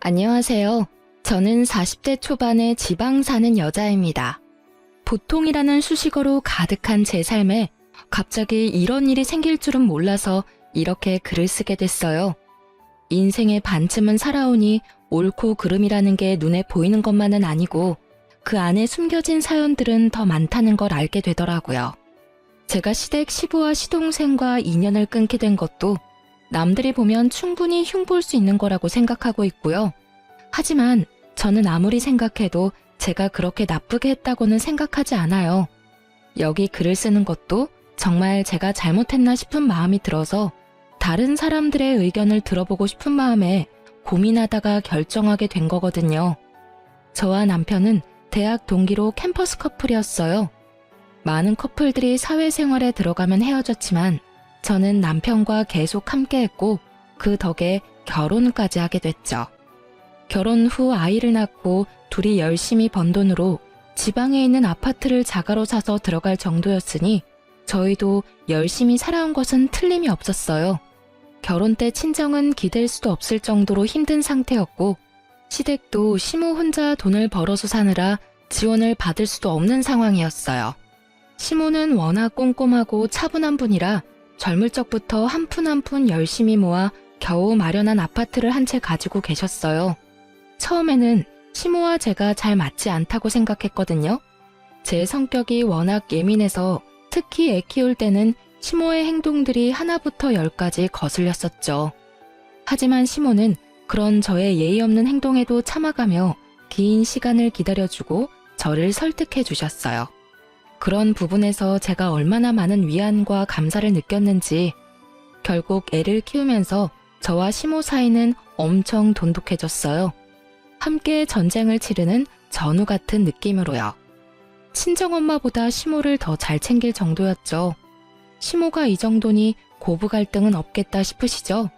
안녕하세요. 저는 40대 초반의 지방 사는 여자입니다. 보통이라는 수식어로 가득한 제 삶에 갑자기 이런 일이 생길 줄은 몰라서 이렇게 글을 쓰게 됐어요. 인생의 반쯤은 살아오니 옳고 그름이라는 게 눈에 보이는 것만은 아니고 그 안에 숨겨진 사연들은 더 많다는 걸 알게 되더라고요. 제가 시댁 시부와 시동생과 인연을 끊게 된 것도 남들이 보면 충분히 흉볼 수 있는 거라고 생각하고 있고요. 하지만 저는 아무리 생각해도 제가 그렇게 나쁘게 했다고는 생각하지 않아요. 여기 글을 쓰는 것도 정말 제가 잘못했나 싶은 마음이 들어서 다른 사람들의 의견을 들어보고 싶은 마음에 고민하다가 결정하게 된 거거든요. 저와 남편은 대학 동기로 캠퍼스 커플이었어요. 많은 커플들이 사회생활에 들어가면 헤어졌지만 저는 남편과 계속 함께했고 그 덕에 결혼까지 하게 됐죠. 결혼 후 아이를 낳고 둘이 열심히 번 돈으로 지방에 있는 아파트를 자가로 사서 들어갈 정도였으니 저희도 열심히 살아온 것은 틀림이 없었어요. 결혼 때 친정은 기댈 수도 없을 정도로 힘든 상태였고 시댁도 시모 혼자 돈을 벌어서 사느라 지원을 받을 수도 없는 상황이었어요. 시모는 워낙 꼼꼼하고 차분한 분이라 젊을 적부터 한 푼 한 푼 열심히 모아 겨우 마련한 아파트를 한 채 가지고 계셨어요. 처음에는 시모와 제가 잘 맞지 않다고 생각했거든요. 제 성격이 워낙 예민해서 특히 애 키울 때는 시모의 행동들이 하나부터 열까지 거슬렸었죠. 하지만 시모는 그런 저의 예의 없는 행동에도 참아가며 긴 시간을 기다려주고 저를 설득해 주셨어요. 그런 부분에서 제가 얼마나 많은 위안과 감사를 느꼈는지 결국 애를 키우면서 저와 시모 사이는 엄청 돈독해졌어요. 함께 전쟁을 치르는 전우 같은 느낌으로요. 친정엄마보다 시모를 더 잘 챙길 정도였죠. 시모가 이 정도니 고부 갈등은 없겠다 싶으시죠?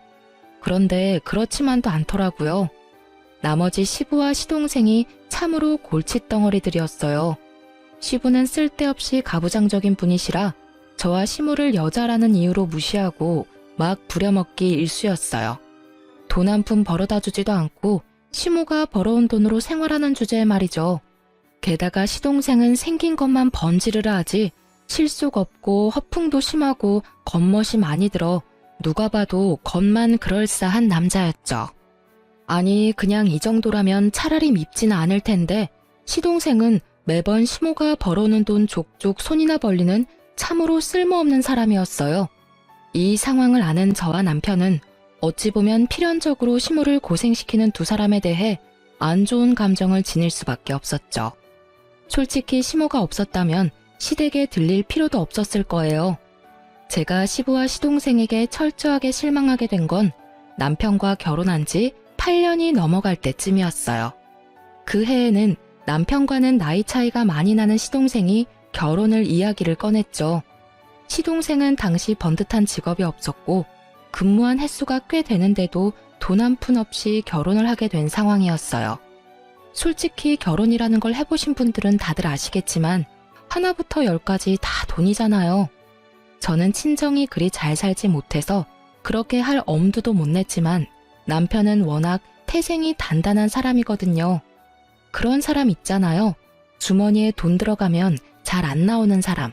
그런데 그렇지만도 않더라고요. 나머지 시부와 시동생이 참으로 골칫덩어리들이었어요. 시부는 쓸데없이 가부장적인 분이시라 저와 시모를 여자라는 이유로 무시하고 막 부려먹기 일쑤였어요. 돈 한 푼 벌어다 주지도 않고 시모가 벌어온 돈으로 생활하는 주제에 말이죠. 게다가 시동생은 생긴 것만 번지르르 하지 실속 없고 허풍도 심하고 겉멋이 많이 들어 누가 봐도 겉만 그럴싸한 남자였죠. 아니 그냥 이 정도라면 차라리 밉지는 않을 텐데 시동생은 매번 시모가 벌어오는 돈 족족 손이나 벌리는 참으로 쓸모없는 사람이었어요. 이 상황을 아는 저와 남편은 어찌 보면 필연적으로 시모를 고생시키는 두 사람에 대해 안 좋은 감정을 지닐 수밖에 없었죠. 솔직히 시모가 없었다면 시댁에 들릴 필요도 없었을 거예요. 제가 시부와 시동생에게 철저하게 실망하게 된 건 남편과 결혼한 지 8년이 넘어갈 때쯤이었어요. 그 해에는 남편과는 나이 차이가 많이 나는 시동생이 결혼을 이야기를 꺼냈죠. 시동생은 당시 번듯한 직업이 없었고 근무한 횟수가 꽤 되는데도 돈 한 푼 없이 결혼을 하게 된 상황이었어요. 솔직히 결혼이라는 걸 해보신 분들은 다들 아시겠지만 하나부터 열까지 다 돈이잖아요. 저는 친정이 그리 잘 살지 못해서 그렇게 할 엄두도 못 냈지만 남편은 워낙 태생이 단단한 사람이거든요. 그런 사람 있잖아요. 주머니에 돈 들어가면 잘 안 나오는 사람.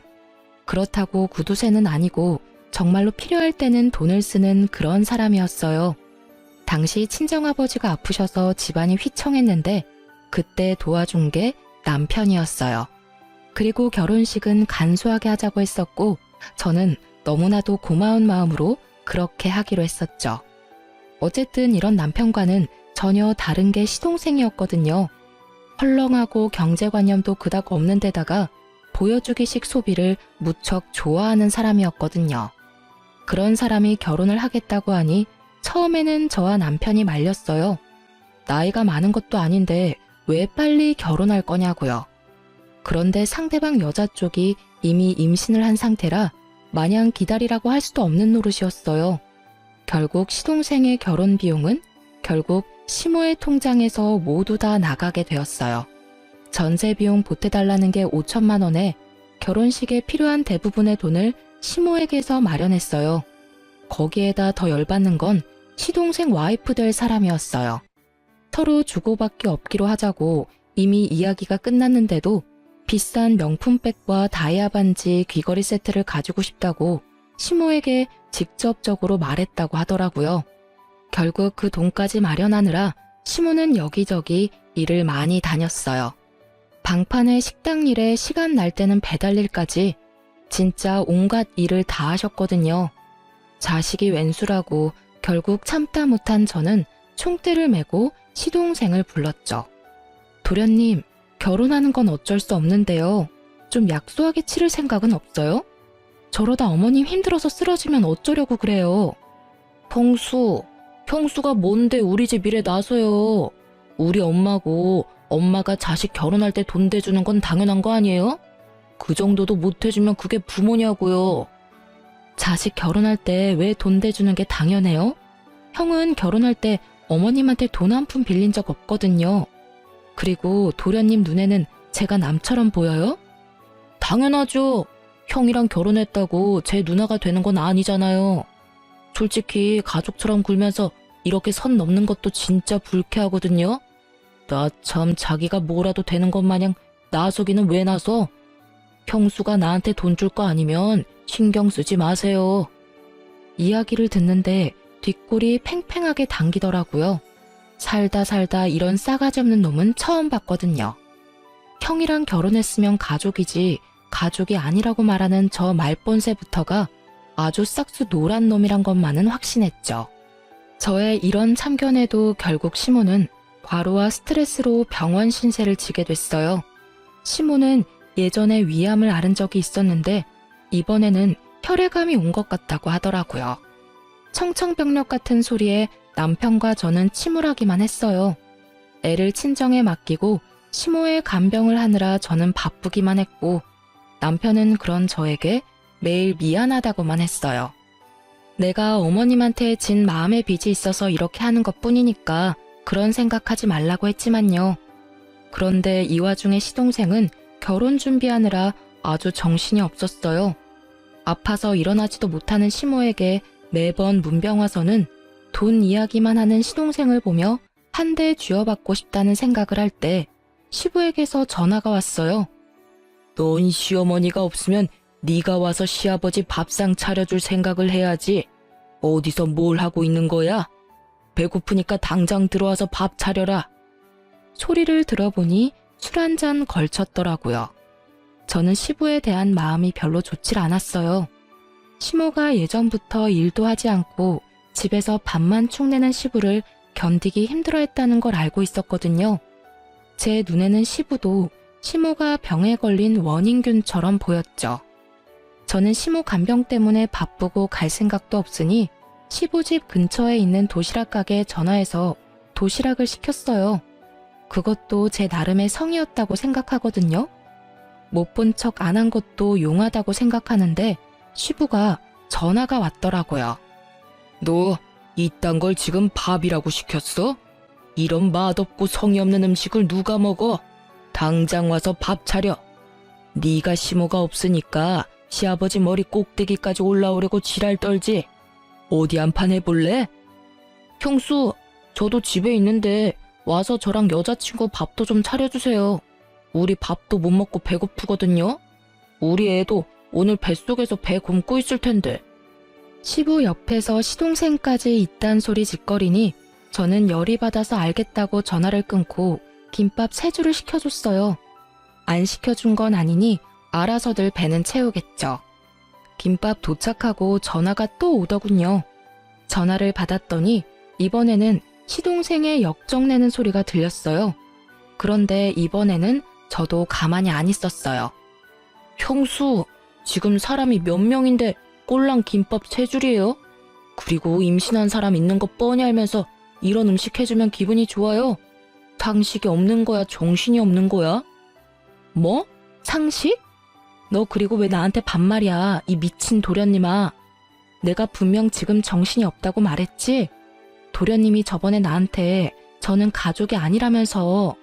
그렇다고 구두쇠는 아니고 정말로 필요할 때는 돈을 쓰는 그런 사람이었어요. 당시 친정아버지가 아프셔서 집안이 휘청했는데 그때 도와준 게 남편이었어요. 그리고 결혼식은 간소하게 하자고 했었고 저는 너무나도 고마운 마음으로 그렇게 하기로 했었죠. 어쨌든 이런 남편과는 전혀 다른 게 시동생이었거든요. 헐렁하고 경제관념도 그닥 없는 데다가 보여주기식 소비를 무척 좋아하는 사람이었거든요. 그런 사람이 결혼을 하겠다고 하니 처음에는 저와 남편이 말렸어요. 나이가 많은 것도 아닌데 왜 빨리 결혼할 거냐고요. 그런데 상대방 여자 쪽이 이미 임신을 한 상태라 마냥 기다리라고 할 수도 없는 노릇이었어요. 결국 시동생의 결혼 비용은 결국 시모의 통장에서 모두 다 나가게 되었어요. 전세 비용 보태달라는 게 5천만 원에 결혼식에 필요한 대부분의 돈을 시모에게서 마련했어요. 거기에다 더 열받는 건 시동생 와이프 될 사람이었어요. 서로 주고받기 없기로 하자고 이미 이야기가 끝났는데도 비싼 명품백과 다이아 반지 귀걸이 세트를 가지고 싶다고 시모에게 직접적으로 말했다고 하더라고요. 결국 그 돈까지 마련하느라 시모는 여기저기 일을 많이 다녔어요. 방판에 식당 일에 시간 날 때는 배달 일까지 진짜 온갖 일을 다 하셨거든요. 자식이 웬수라고 결국 참다 못한 저는 총대를 메고 시동생을 불렀죠. 도련님, 결혼하는 건 어쩔 수 없는데요. 좀 약소하게 치를 생각은 없어요? 저러다 어머님 힘들어서 쓰러지면 어쩌려고 그래요. 평수가 뭔데 우리 집 일에 나서요. 우리 엄마고 엄마가 자식 결혼할 때 돈 대주는 건 당연한 거 아니에요? 그 정도도 못 해주면 그게 부모냐고요. 자식 결혼할 때 왜 돈 대주는 게 당연해요? 형은 결혼할 때 어머님한테 돈 한 푼 빌린 적 없거든요. 그리고 도련님 눈에는 제가 남처럼 보여요? 당연하죠. 형이랑 결혼했다고 제 누나가 되는 건 아니잖아요. 솔직히 가족처럼 굴면서 이렇게 선 넘는 것도 진짜 불쾌하거든요. 나 참 자기가 뭐라도 되는 것 마냥 나서기는 왜 나서? 형수가 나한테 돈 줄 거 아니면 신경 쓰지 마세요. 이야기를 듣는데 뒷골이 팽팽하게 당기더라고요. 살다 이런 싸가지 없는 놈은 처음 봤거든요. 형이랑 결혼했으면 가족이지 가족이 아니라고 말하는 저 말본새부터가 아주 싹수 노란 놈이란 것만은 확신했죠. 저의 이런 참견에도 결국 시모는 과로와 스트레스로 병원 신세를 지게 됐어요. 시모는 예전에 위암을 앓은 적이 있었는데 이번에는 혈액암이 온 것 같다고 하더라고요. 청청병력 같은 소리에 남편과 저는 침울하기만 했어요. 애를 친정에 맡기고 시모의 간병을 하느라 저는 바쁘기만 했고 남편은 그런 저에게 매일 미안하다고만 했어요. 내가 어머님한테 진 마음의 빚이 있어서 이렇게 하는 것뿐이니까 그런 생각하지 말라고 했지만요. 그런데 이 와중에 시동생은 결혼 준비하느라 아주 정신이 없었어요. 아파서 일어나지도 못하는 시모에게 매번 문병 와서는 돈 이야기만 하는 시동생을 보며 한 대 쥐어받고 싶다는 생각을 할 때 시부에게서 전화가 왔어요. 넌 시어머니가 없으면 네가 와서 시아버지 밥상 차려줄 생각을 해야지. 어디서 뭘 하고 있는 거야? 배고프니까 당장 들어와서 밥 차려라. 소리를 들어보니 술 한 잔 걸쳤더라고요. 저는 시부에 대한 마음이 별로 좋질 않았어요. 시모가 예전부터 일도 하지 않고 집에서 밥만 축내는 시부를 견디기 힘들어했다는 걸 알고 있었거든요. 제 눈에는 시부도 시모가 병에 걸린 원인균처럼 보였죠. 저는 시모 간병 때문에 바쁘고 갈 생각도 없으니 시부 집 근처에 있는 도시락 가게에 전화해서 도시락을 시켰어요. 그것도 제 나름의 성의였다고 생각하거든요. 못 본 척 안 한 것도 용하다고 생각하는데 시부가 전화가 왔더라고요. 너 이딴 걸 지금 밥이라고 시켰어? 이런 맛없고 성의 없는 음식을 누가 먹어? 당장 와서 밥 차려. 네가 시모가 없으니까 시아버지 머리 꼭대기까지 올라오려고 지랄 떨지. 어디 한판 해볼래? 형수, 저도 집에 있는데 와서 저랑 여자친구 밥도 좀 차려주세요. 우리 밥도 못 먹고 배고프거든요. 우리 애도 오늘 뱃속에서 배 굶고 있을 텐데. 시부 옆에서 시동생까지 이딴 소리 짓거리니 저는 열이 받아서 알겠다고 전화를 끊고 김밥 3줄을 시켜줬어요. 안 시켜준 건 아니니 알아서들 배는 채우겠죠. 김밥 도착하고 전화가 또 오더군요. 전화를 받았더니 이번에는 시동생의 역정내는 소리가 들렸어요. 그런데 이번에는 저도 가만히 안 있었어요. 형수, 지금 사람이 몇 명인데 꼴랑 김밥 3줄이에요? 그리고 임신한 사람 있는 거 뻔히 알면서 이런 음식 해주면 기분이 좋아요? 상식이 없는 거야, 정신이 없는 거야? 뭐? 상식? 너 그리고 왜 나한테 반말이야, 이 미친 도련님아. 내가 분명 지금 정신이 없다고 말했지? 도련님이 저번에 나한테 저는 가족이 아니라면서.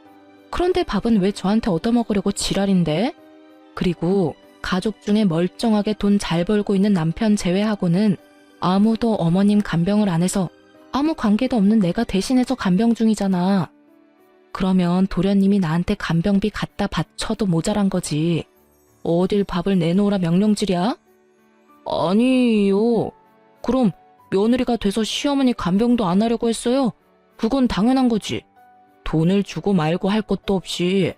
그런데 밥은 왜 저한테 얻어먹으려고 지랄인데? 그리고 가족 중에 멀쩡하게 돈 잘 벌고 있는 남편 제외하고는 아무도 어머님 간병을 안 해서 아무 관계도 없는 내가 대신해서 간병 중이잖아. 그러면 도련님이 나한테 간병비 갖다 바쳐도 모자란 거지. 어딜 밥을 내놓으라 명령질이야? 아니요. 그럼 며느리가 돼서 시어머니 간병도 안 하려고 했어요? 그건 당연한 거지. 돈을 주고 말고 할 것도 없이.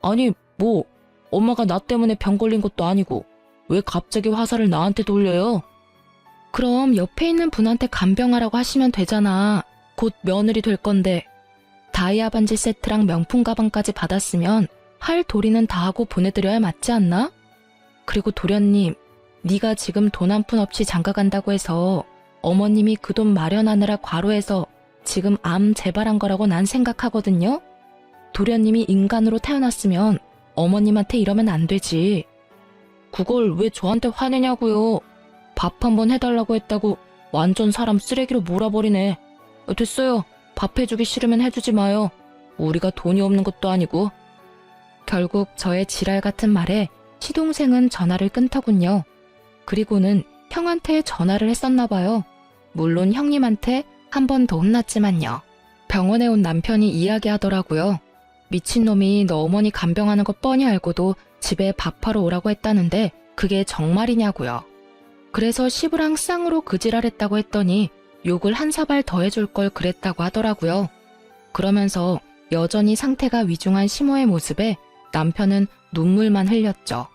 아니, 뭐 엄마가 나 때문에 병 걸린 것도 아니고 왜 갑자기 화살을 나한테 돌려요? 그럼 옆에 있는 분한테 간병하라고 하시면 되잖아. 곧 며느리 될 건데. 다이아 반지 세트랑 명품 가방까지 받았으면 할 도리는 다 하고 보내드려야 맞지 않나? 그리고 도련님, 네가 지금 돈 한 푼 없이 장가 간다고 해서 어머님이 그 돈 마련하느라 과로해서 지금 암 재발한 거라고 난 생각하거든요? 도련님이 인간으로 태어났으면 어머님한테 이러면 안 되지. 그걸 왜 저한테 화내냐고요. 밥 한번 해달라고 했다고 완전 사람 쓰레기로 몰아버리네. 됐어요. 밥 해주기 싫으면 해주지 마요. 우리가 돈이 없는 것도 아니고. 결국 저의 지랄 같은 말에 시동생은 전화를 끊더군요. 그리고는 형한테 전화를 했었나 봐요. 물론 형님한테 한 번 더 혼났지만요. 병원에 온 남편이 이야기하더라고요. 미친놈이 너 어머니 간병하는 거 뻔히 알고도 집에 밥하러 오라고 했다는데 그게 정말이냐고요. 그래서 시부랑 쌍으로 그 지랄했다고 했더니 욕을 한 사발 더 해줄 걸 그랬다고 하더라고요. 그러면서 여전히 상태가 위중한 시모의 모습에 남편은 눈물만 흘렸죠.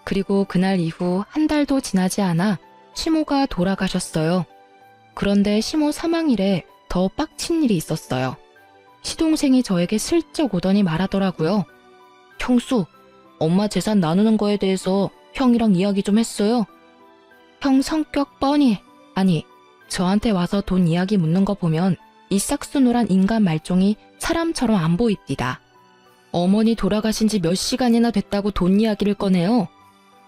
그리고 그날 이후 한 달도 지나지 않아 시모가 돌아가셨어요. 그런데 시모 사망일에 더 빡친 일이 있었어요. 시동생이 저에게 슬쩍 오더니 말하더라고요. 형수, 엄마 재산 나누는 거에 대해서 형이랑 이야기 좀 했어요? 형 성격 뻔히, 아니, 저한테 와서 돈 이야기 묻는 거 보면 이 싹수노란 인간 말종이 사람처럼 안 보입니다. 어머니 돌아가신 지 몇 시간이나 됐다고 돈 이야기를 꺼내요.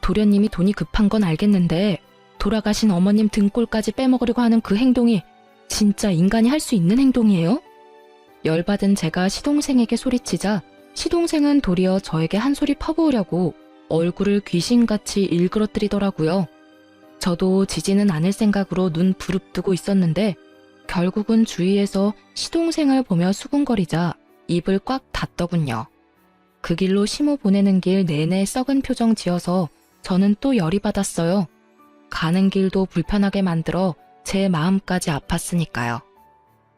도련님이 돈이 급한 건 알겠는데 돌아가신 어머님 등골까지 빼먹으려고 하는 그 행동이 진짜 인간이 할 수 있는 행동이에요? 열받은 제가 시동생에게 소리치자 시동생은 도리어 저에게 한 소리 퍼부으려고 얼굴을 귀신같이 일그러뜨리더라고요. 저도 지지는 않을 생각으로 눈 부릅뜨고 있었는데 결국은 주위에서 시동생을 보며 수군거리자 입을 꽉 닫더군요. 그 길로 시모 보내는 길 내내 썩은 표정 지어서 저는 또 열이 받았어요. 가는 길도 불편하게 만들어 제 마음까지 아팠으니까요.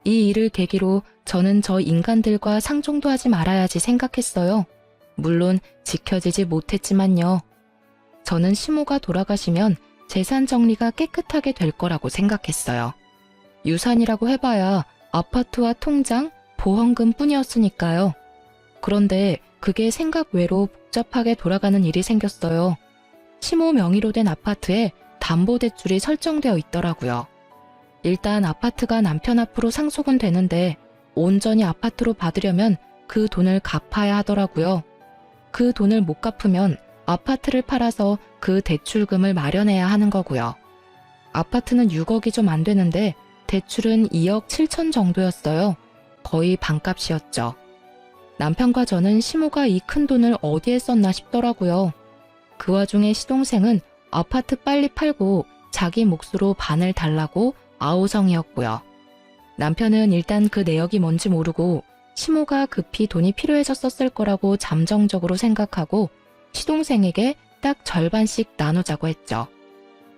이 일을 계기로 저는 저 인간들과 상종도 하지 말아야지 생각했어요. 물론 지켜지지 못했지만요. 저는 시모가 돌아가시면 재산 정리가 깨끗하게 될 거라고 생각했어요. 유산이라고 해봐야 아파트와 통장, 보험금 뿐이었으니까요. 그런데 그게 생각 외로 복잡하게 돌아가는 일이 생겼어요. 시모 명의로 된 아파트에 담보대출이 설정되어 있더라고요. 일단 아파트가 남편 앞으로 상속은 되는데 온전히 아파트로 받으려면 그 돈을 갚아야 하더라고요. 그 돈을 못 갚으면 아파트를 팔아서 그 대출금을 마련해야 하는 거고요. 아파트는 6억이 좀 안 되는데 대출은 2억 7천 정도였어요. 거의 반값이었죠. 남편과 저는 시모가 이 큰 돈을 어디에 썼나 싶더라고요. 그 와중에 시동생은 아파트 빨리 팔고 자기 몫으로 반을 달라고 아우성이었고요. 남편은 일단 그 내역이 뭔지 모르고 시모가 급히 돈이 필요해서 썼을 거라고 잠정적으로 생각하고 시동생에게 딱 절반씩 나누자고 했죠.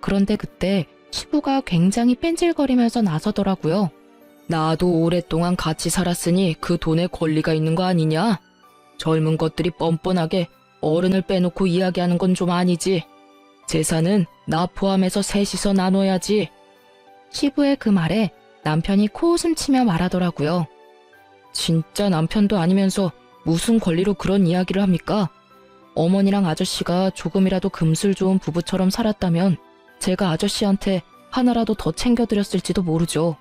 그런데 그때 시부가 굉장히 뺀질거리면서 나서더라고요. 나도 오랫동안 같이 살았으니 그 돈에 권리가 있는 거 아니냐? 젊은 것들이 뻔뻔하게 어른을 빼놓고 이야기하는 건 좀 아니지. 재산은 나 포함해서 셋이서 나눠야지. 시부의 그 말에 남편이 코웃음 치며 말하더라고요. 진짜 남편도 아니면서 무슨 권리로 그런 이야기를 합니까? 어머니랑 아저씨가 조금이라도 금슬 좋은 부부처럼 살았다면 제가 아저씨한테 하나라도 더 챙겨드렸을지도 모르죠.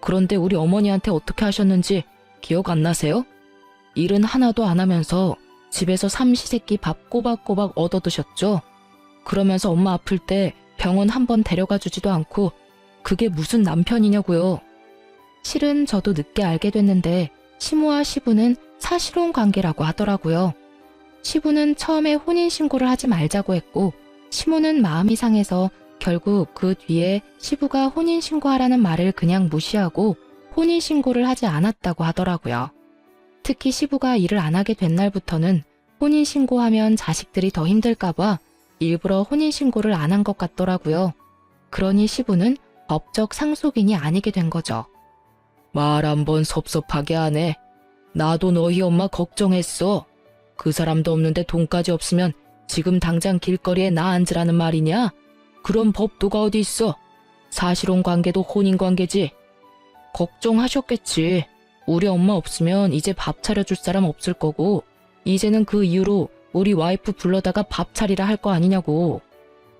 그런데 우리 어머니한테 어떻게 하셨는지 기억 안 나세요? 일은 하나도 안 하면서 집에서 삼시세끼 밥 꼬박꼬박 얻어드셨죠? 그러면서 엄마 아플 때 병원 한 번 데려가 주지도 않고 그게 무슨 남편이냐고요. 실은 저도 늦게 알게 됐는데 시모와 시부는 사실혼 관계라고 하더라고요. 시부는 처음에 혼인신고를 하지 말자고 했고 시모는 마음이 상해서 결국 그 뒤에 시부가 혼인신고하라는 말을 그냥 무시하고 혼인신고를 하지 않았다고 하더라고요. 특히 시부가 일을 안 하게 된 날부터는 혼인신고하면 자식들이 더 힘들까봐 일부러 혼인신고를 안 한 것 같더라고요. 그러니 시부는 법적 상속인이 아니게 된 거죠. 말 한번 섭섭하게 하네. 나도 너희 엄마 걱정했어. 그 사람도 없는데 돈까지 없으면 지금 당장 길거리에 나 앉으라는 말이냐? 그런 법도가 어디 있어? 사실혼 관계도 혼인 관계지. 걱정하셨겠지. 우리 엄마 없으면 이제 밥 차려줄 사람 없을 거고 이제는 그 이후로 우리 와이프 불러다가 밥 차리라 할 거 아니냐고.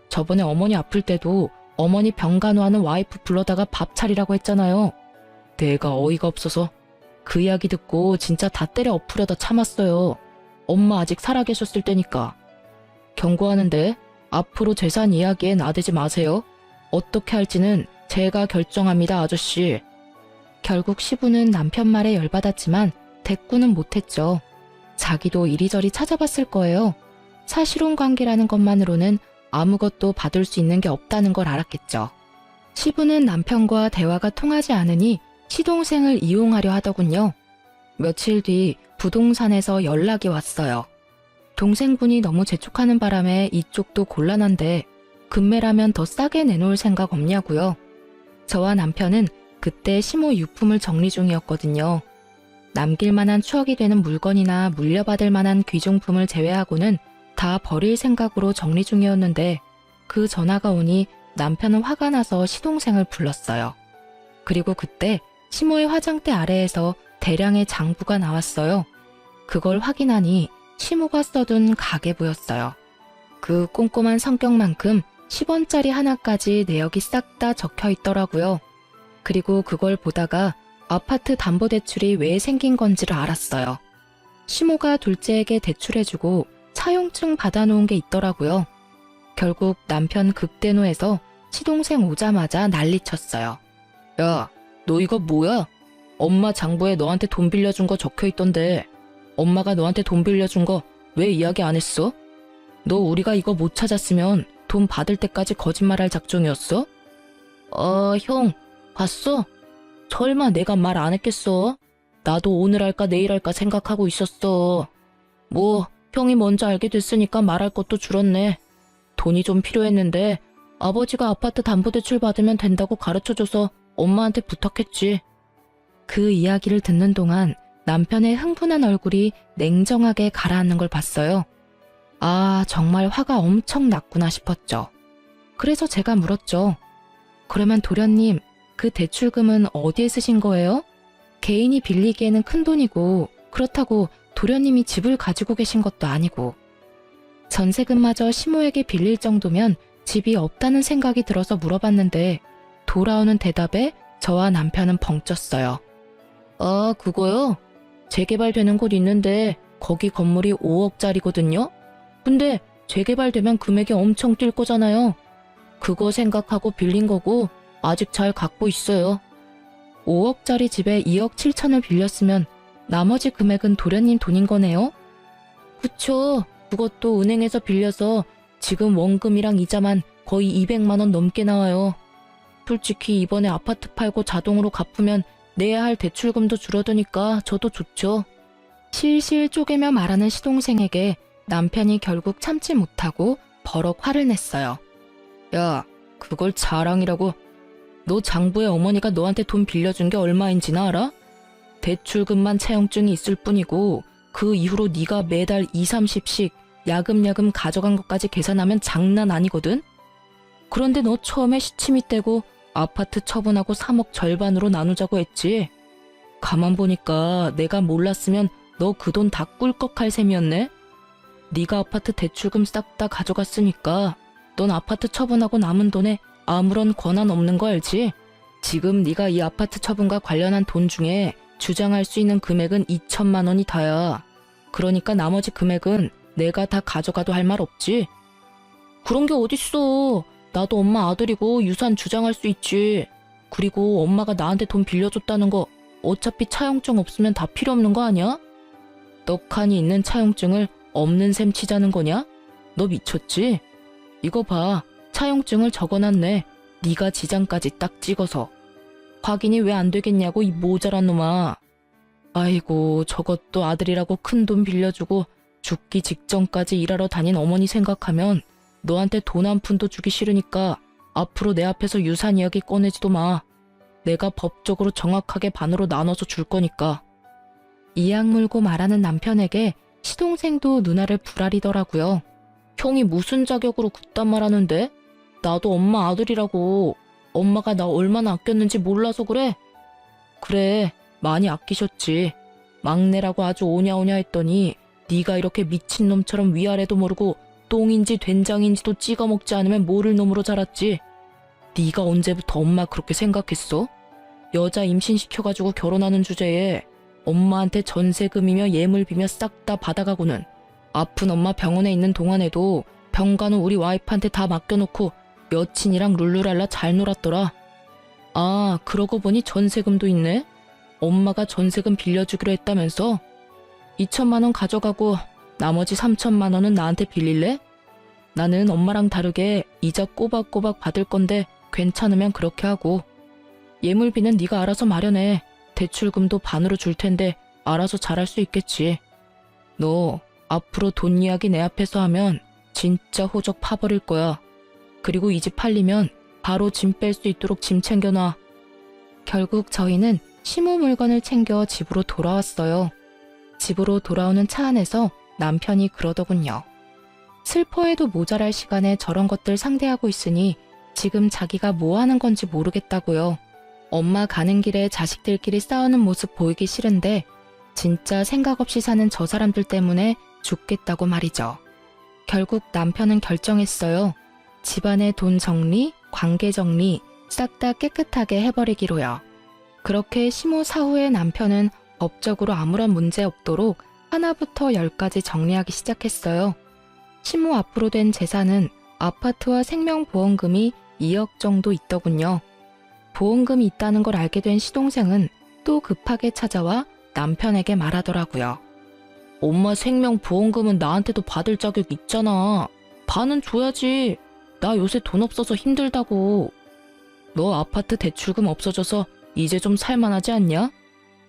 저번에 어머니 아플 때도 어머니 병간호하는 와이프 불러다가 밥 차리라고 했잖아요. 내가 어이가 없어서 그 이야기 듣고 진짜 다 때려 엎으려다 참았어요. 엄마 아직 살아계셨을 때니까. 경고하는데 앞으로 재산 이야기에 나대지 마세요. 어떻게 할지는 제가 결정합니다, 아저씨. 결국 시부는 남편 말에 열받았지만 대꾸는 못했죠. 자기도 이리저리 찾아봤을 거예요. 사실혼 관계라는 것만으로는 아무것도 받을 수 있는 게 없다는 걸 알았겠죠. 시부는 남편과 대화가 통하지 않으니 시동생을 이용하려 하더군요. 며칠 뒤 부동산에서 연락이 왔어요. 동생분이 너무 재촉하는 바람에 이쪽도 곤란한데 금매라면 더 싸게 내놓을 생각 없냐고요. 저와 남편은 그때 시모 유품을 정리 중이었거든요. 남길 만한 추억이 되는 물건이나 물려받을 만한 귀중품을 제외하고는 다 버릴 생각으로 정리 중이었는데 그 전화가 오니 남편은 화가 나서 시동생을 불렀어요. 그리고 그때 시모의 화장대 아래에서 대량의 장부가 나왔어요. 그걸 확인하니 시모가 써둔 가계부였어요. 그 꼼꼼한 성격만큼 10원짜리 하나까지 내역이 싹 다 적혀 있더라고요. 그리고 그걸 보다가 아파트 담보대출이 왜 생긴 건지를 알았어요. 시모가 둘째에게 대출해주고 차용증 받아놓은 게 있더라고요. 결국 남편 극대노해서 시동생 오자마자 난리쳤어요. 야, 너 이거 뭐야? 엄마 장부에 너한테 돈 빌려준 거 적혀있던데 엄마가 너한테 돈 빌려준 거 왜 이야기 안 했어? 너 우리가 이거 못 찾았으면 돈 받을 때까지 거짓말할 작정이었어? 형, 봤어? 설마 내가 말 안 했겠어? 나도 오늘 할까 내일 할까 생각하고 있었어. 뭐 형이 먼저 알게 됐으니까 말할 것도 줄었네. 돈이 좀 필요했는데 아버지가 아파트 담보대출 받으면 된다고 가르쳐줘서 엄마한테 부탁했지. 그 이야기를 듣는 동안 남편의 흥분한 얼굴이 냉정하게 가라앉는 걸 봤어요. 아, 정말 화가 엄청 났구나 싶었죠. 그래서 제가 물었죠. 그러면 도련님, 그 대출금은 어디에 쓰신 거예요? 개인이 빌리기에는 큰 돈이고 그렇다고 도련님이 집을 가지고 계신 것도 아니고. 전세금마저 시모에게 빌릴 정도면 집이 없다는 생각이 들어서 물어봤는데 돌아오는 대답에 저와 남편은 벙쪘어요. 아, 그거요? 재개발되는 곳 있는데 거기 건물이 5억짜리거든요? 근데 재개발되면 금액이 엄청 뛸 거잖아요. 그거 생각하고 빌린 거고 아직 잘 갖고 있어요. 5억짜리 집에 2억 7천을 빌렸으면 나머지 금액은 도련님 돈인 거네요? 그쵸. 그것도 은행에서 빌려서 지금 원금이랑 이자만 거의 200만 원 넘게 나와요. 솔직히 이번에 아파트 팔고 자동으로 갚으면 내야 할 대출금도 줄어드니까 저도 좋죠. 실실 쪼개며 말하는 시동생에게 남편이 결국 참지 못하고 버럭 화를 냈어요. 야, 그걸 자랑이라고. 너 장부에 어머니가 너한테 돈 빌려준 게 얼마인지나 알아? 대출금만 차용증이 있을 뿐이고 그 이후로 네가 매달 2, 30씩 야금야금 가져간 것까지 계산하면 장난 아니거든? 그런데 너 처음에 시치미 떼고 아파트 처분하고 3억 절반으로 나누자고 했지. 가만 보니까 내가 몰랐으면 너 그 돈 다 꿀꺽할 셈이었네. 네가 아파트 대출금 싹 다 가져갔으니까 넌 아파트 처분하고 남은 돈에 아무런 권한 없는 거 알지? 지금 네가 이 아파트 처분과 관련한 돈 중에 주장할 수 있는 금액은 2천만 원이 다야. 그러니까 나머지 금액은 내가 다 가져가도 할 말 없지. 그런 게 어딨어. 나도 엄마 아들이고 유산 주장할 수 있지. 그리고 엄마가 나한테 돈 빌려줬다는 거 어차피 차용증 없으면 다 필요 없는 거 아니야? 떡하니 있는 차용증을 없는 셈 치자는 거냐? 너 미쳤지? 이거 봐. 차용증을 적어놨네. 네가 지장까지 딱 찍어서. 확인이 왜 안 되겠냐고 이 모자란 놈아. 아이고, 저것도 아들이라고 큰 돈 빌려주고 죽기 직전까지 일하러 다닌 어머니 생각하면 너한테 돈 한 푼도 주기 싫으니까 앞으로 내 앞에서 유산 이야기 꺼내지도 마. 내가 법적으로 정확하게 반으로 나눠서 줄 거니까. 이악 물고 말하는 남편에게 시동생도 누나를 부라리더라고요. 형이 무슨 자격으로 그딴 말하는데? 나도 엄마 아들이라고. 엄마가 나 얼마나 아꼈는지 몰라서 그래? 그래, 많이 아끼셨지. 막내라고 아주 오냐오냐 했더니 네가 이렇게 미친놈처럼 위아래도 모르고 똥인지 된장인지도 찍어 먹지 않으면 모를 놈으로 자랐지. 네가 언제부터 엄마 그렇게 생각했어? 여자 임신시켜가지고 결혼하는 주제에 엄마한테 전세금이며 예물비며 싹 다 받아가고는 아픈 엄마 병원에 있는 동안에도 병간호 우리 와이프한테 다 맡겨놓고 여친이랑 룰루랄라 잘 놀았더라. 아, 그러고 보니 전세금도 있네? 엄마가 전세금 빌려주기로 했다면서? 2천만 원 가져가고 나머지 3천만 원은 나한테 빌릴래? 나는 엄마랑 다르게 이자 꼬박꼬박 받을 건데 괜찮으면 그렇게 하고. 예물비는 네가 알아서 마련해. 대출금도 반으로 줄 텐데 알아서 잘할 수 있겠지. 너 앞으로 돈 이야기 내 앞에서 하면 진짜 호적 파버릴 거야. 그리고 이 집 팔리면 바로 짐 뺄 수 있도록 짐 챙겨놔. 결국 저희는 시모 물건을 챙겨 집으로 돌아왔어요. 집으로 돌아오는 차 안에서 남편이 그러더군요. 슬퍼해도 모자랄 시간에 저런 것들 상대하고 있으니 지금 자기가 뭐 하는 건지 모르겠다고요. 엄마 가는 길에 자식들끼리 싸우는 모습 보이기 싫은데 진짜 생각 없이 사는 저 사람들 때문에 죽겠다고 말이죠. 결국 남편은 결정했어요. 집안의 돈 정리, 관계 정리 싹 다 깨끗하게 해버리기로요. 그렇게 시모 사후에 남편은 법적으로 아무런 문제 없도록 하나부터 열까지 정리하기 시작했어요. 시모 앞으로 된 재산은 아파트와 생명보험금이 2억 정도 있더군요. 보험금이 있다는 걸 알게 된 시동생은 또 급하게 찾아와 남편에게 말하더라고요. 엄마 생명보험금은 나한테도 받을 자격 있잖아. 반은 줘야지. 나 요새 돈 없어서 힘들다고. 너 아파트 대출금 없어져서 이제 좀 살만하지 않냐?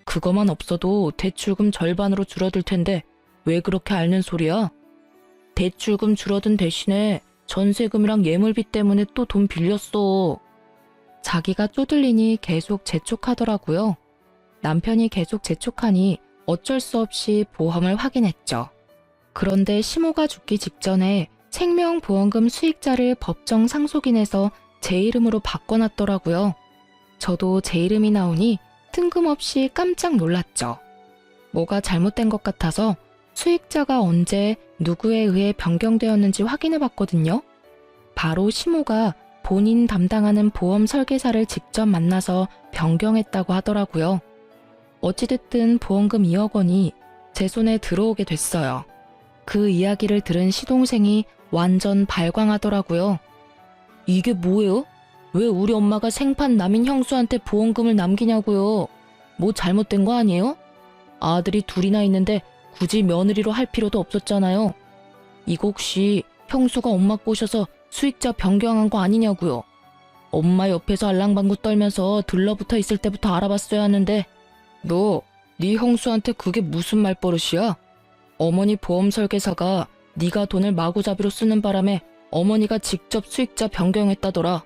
그거만 없어도 대출금 절반으로 줄어들 텐데 왜 그렇게 앓는 소리야? 대출금 줄어든 대신에 전세금이랑 예물비 때문에 또 돈 빌렸어. 자기가 쪼들리니 계속 재촉하더라고요. 남편이 계속 재촉하니 어쩔 수 없이 보험을 확인했죠. 그런데 시모가 죽기 직전에 생명보험금 수익자를 법정 상속인에서 제 이름으로 바꿔놨더라고요. 저도 제 이름이 나오니 뜬금없이 깜짝 놀랐죠. 뭐가 잘못된 것 같아서 수익자가 언제 누구에 의해 변경되었는지 확인해봤거든요. 바로 시모가 본인 담당하는 보험 설계사를 직접 만나서 변경했다고 하더라고요. 어찌됐든 보험금 2억 원이 제 손에 들어오게 됐어요. 그 이야기를 들은 시동생이 완전 발광하더라고요. 이게 뭐예요? 왜 우리 엄마가 생판 남인 형수한테 보험금을 남기냐고요? 뭐 잘못된 거 아니에요? 아들이 둘이나 있는데 굳이 며느리로 할 필요도 없었잖아요. 이거 혹시 형수가 엄마 꼬셔서 수익자 변경한 거 아니냐고요? 엄마 옆에서 알랑방구 떨면서 들러붙어 있을 때부터 알아봤어야 하는데 너, 네 형수한테 그게 무슨 말버릇이야? 어머니 보험 설계사가 네가 돈을 마구잡이로 쓰는 바람에 어머니가 직접 수익자 변경했다더라.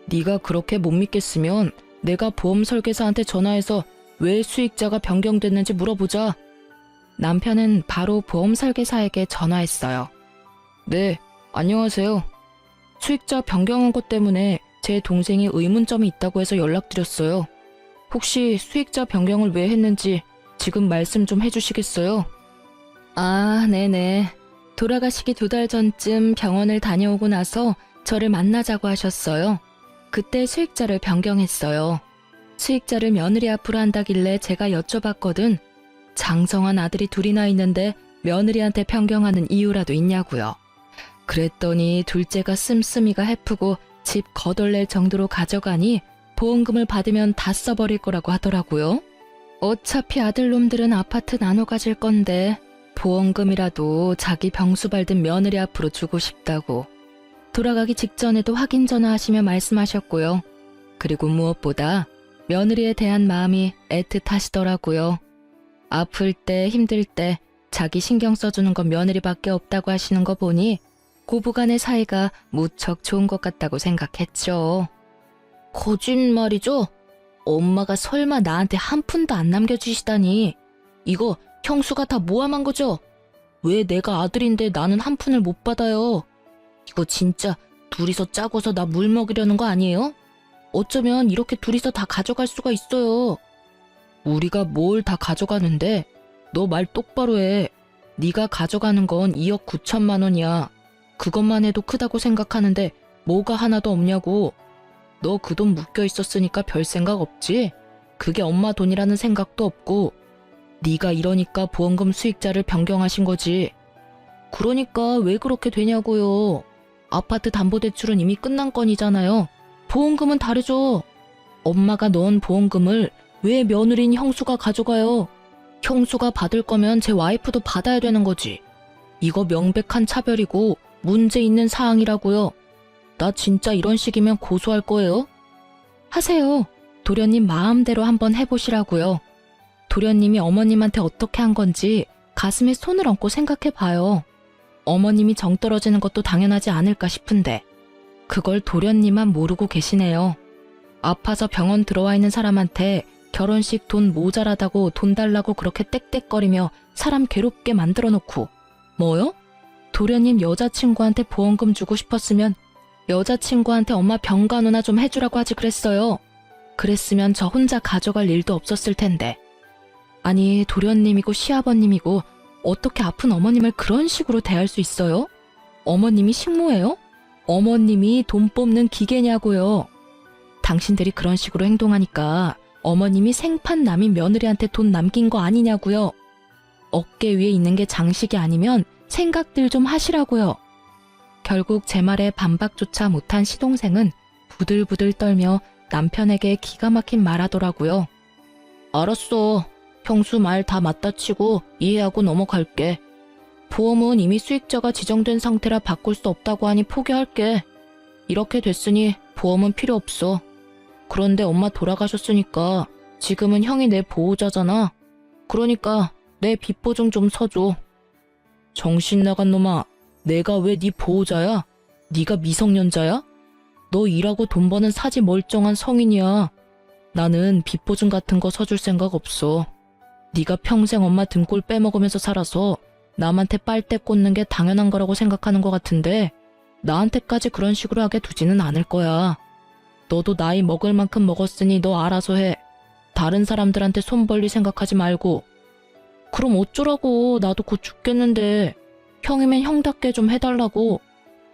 네가 그렇게 못 믿겠으면 내가 보험 설계사한테 전화해서 왜 수익자가 변경됐는지 물어보자. 남편은 바로 보험 설계사에게 전화했어요. 네, 안녕하세요. 수익자 변경한 것 때문에 제 동생이 의문점이 있다고 해서 연락드렸어요. 혹시 수익자 변경을 왜 했는지 지금 말씀 좀 해주시겠어요? 아, 네네. 돌아가시기 2달 전쯤 병원을 다녀오고 나서 저를 만나자고 하셨어요. 그때 수익자를 변경했어요. 수익자를 며느리 앞으로 한다길래 제가 여쭤봤거든. 장성한 아들이 둘이나 있는데 며느리한테 변경하는 이유라도 있냐고요. 그랬더니 둘째가 씀씀이가 해프고 집 거덜낼 정도로 가져가니 보험금을 받으면 다 써버릴 거라고 하더라고요. 어차피 아들놈들은 아파트 나눠 가질 건데 보험금이라도 자기 병수 밟은 며느리 앞으로 주고 싶다고. 돌아가기 직전에도 확인 전화하시며 말씀하셨고요. 그리고 무엇보다 며느리에 대한 마음이 애틋하시더라고요. 아플 때 힘들 때 자기 신경 써주는 건 며느리밖에 없다고 하시는 거 보니 고부간의 사이가 무척 좋은 것 같다고 생각했죠. 거짓말이죠? 엄마가 설마 나한테 한 푼도 안 남겨주시다니. 이거 형수가 다 모함한 거죠? 왜 내가 아들인데 나는 한 푼을 못 받아요? 이거 진짜 둘이서 짜고서 나 물 먹이려는 거 아니에요? 어쩌면 이렇게 둘이서 다 가져갈 수가 있어요. 우리가 뭘 다 가져가는데? 너 말 똑바로 해. 네가 가져가는 건 2억 9천만 원이야. 그것만 해도 크다고 생각하는데 뭐가 하나도 없냐고. 너 그 돈 묶여 있었으니까 별 생각 없지? 그게 엄마 돈이라는 생각도 없고. 네가 이러니까 보험금 수익자를 변경하신 거지. 그러니까 왜 그렇게 되냐고요. 아파트 담보대출은 이미 끝난 건이잖아요. 보험금은 다르죠. 엄마가 넣은 보험금을 왜 며느리인 형수가 가져가요? 형수가 받을 거면 제 와이프도 받아야 되는 거지. 이거 명백한 차별이고 문제 있는 사항이라고요. 나 진짜 이런 식이면 고소할 거예요. 하세요. 도련님 마음대로 한번 해보시라고요. 도련님이 어머님한테 어떻게 한 건지 가슴에 손을 얹고 생각해봐요. 어머님이 정 떨어지는 것도 당연하지 않을까 싶은데 그걸 도련님만 모르고 계시네요. 아파서 병원 들어와 있는 사람한테 결혼식 돈 모자라다고 돈 달라고 그렇게 떽떽거리며 사람 괴롭게 만들어 놓고 뭐요? 도련님 여자친구한테 보험금 주고 싶었으면 여자친구한테 엄마 병간호나 좀 해주라고 하지 그랬어요. 그랬으면 저 혼자 가져갈 일도 없었을 텐데. 아니 도련님이고 시아버님이고 어떻게 아픈 어머님을 그런 식으로 대할 수 있어요? 어머님이 식모예요? 어머님이 돈 뽑는 기계냐고요. 당신들이 그런 식으로 행동하니까 어머님이 생판 남인 며느리한테 돈 남긴 거 아니냐고요. 어깨 위에 있는 게 장식이 아니면 생각들 좀 하시라고요. 결국 제 말에 반박조차 못한 시동생은 부들부들 떨며 남편에게 기가 막힌 말하더라고요. 알았어. 형수 말 다 맞다 치고 이해하고 넘어갈게. 보험은 이미 수익자가 지정된 상태라 바꿀 수 없다고 하니 포기할게. 이렇게 됐으니 보험은 필요 없어. 그런데 엄마 돌아가셨으니까 지금은 형이 내 보호자잖아. 그러니까 내 빚보증 좀 서줘. 정신 나간 놈아. 내가 왜 네 보호자야? 네가 미성년자야? 너 일하고 돈 버는 사지 멀쩡한 성인이야. 나는 빚보증 같은 거 서줄 생각 없어. 네가 평생 엄마 등골 빼먹으면서 살아서 남한테 빨대 꽂는 게 당연한 거라고 생각하는 것 같은데 나한테까지 그런 식으로 하게 두지는 않을 거야. 너도 나이 먹을 만큼 먹었으니 너 알아서 해. 다른 사람들한테 손 벌릴 생각하지 말고. 그럼 어쩌라고. 나도 곧 죽겠는데. 형이면 형답게 좀 해달라고.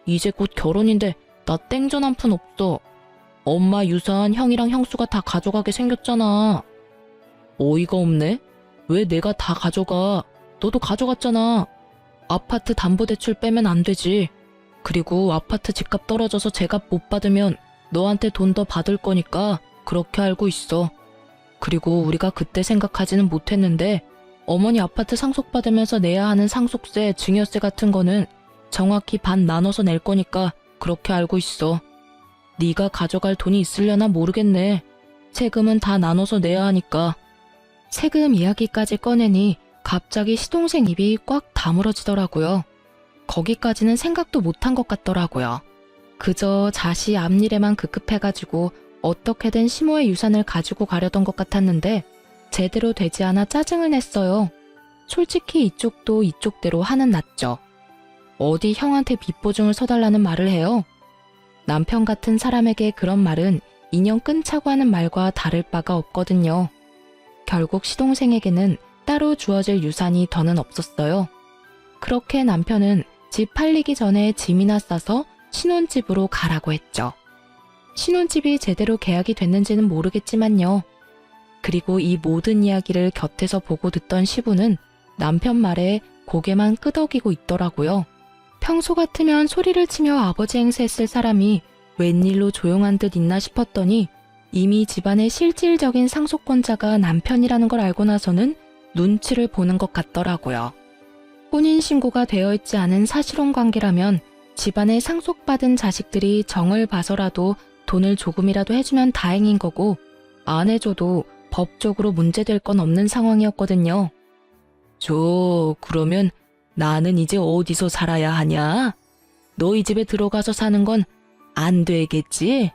이제 곧 결혼인데 나 땡전 한 푼 없어. 엄마 유산 형이랑 형수가 다 가져가게 생겼잖아. 어이가 없네. 왜 내가 다 가져가. 너도 가져갔잖아. 아파트 담보대출 빼면 안 되지. 그리고 아파트 집값 떨어져서 제값 못 받으면 너한테 돈 더 받을 거니까 그렇게 알고 있어. 그리고 우리가 그때 생각하지는 못했는데 어머니 아파트 상속받으면서 내야 하는 상속세, 증여세 같은 거는 정확히 반 나눠서 낼 거니까 그렇게 알고 있어. 네가 가져갈 돈이 있으려나 모르겠네. 세금은 다 나눠서 내야 하니까. 세금 이야기까지 꺼내니 갑자기 시동생 입이 꽉 다물어지더라고요. 거기까지는 생각도 못한 것 같더라고요. 그저 자시 앞일에만 급급해가지고 어떻게든 시모의 유산을 가지고 가려던 것 같았는데 제대로 되지 않아 짜증을 냈어요. 솔직히 이쪽도 이쪽대로 화는 났죠. 어디 형한테 빚보증을 서달라는 말을 해요? 남편 같은 사람에게 그런 말은 인연 끊자고 하는 말과 다를 바가 없거든요. 결국 시동생에게는 따로 주어질 유산이 더는 없었어요. 그렇게 남편은 집 팔리기 전에 짐이나 싸서 신혼집으로 가라고 했죠. 신혼집이 제대로 계약이 됐는지는 모르겠지만요. 그리고 이 모든 이야기를 곁에서 보고 듣던 시부는 남편 말에 고개만 끄덕이고 있더라고요. 평소 같으면 소리를 치며 아버지 행세했을 사람이 웬일로 조용한 듯 있나 싶었더니 이미 집안의 실질적인 상속권자가 남편이라는 걸 알고 나서는 눈치를 보는 것 같더라고요. 혼인신고가 되어 있지 않은 사실혼 관계라면 집안에 상속받은 자식들이 정을 봐서라도 돈을 조금이라도 해주면 다행인 거고 안 해줘도 법적으로 문제될 건 없는 상황이었거든요. 그러면 나는 이제 어디서 살아야 하냐? 너희 집에 들어가서 사는 건 안 되겠지?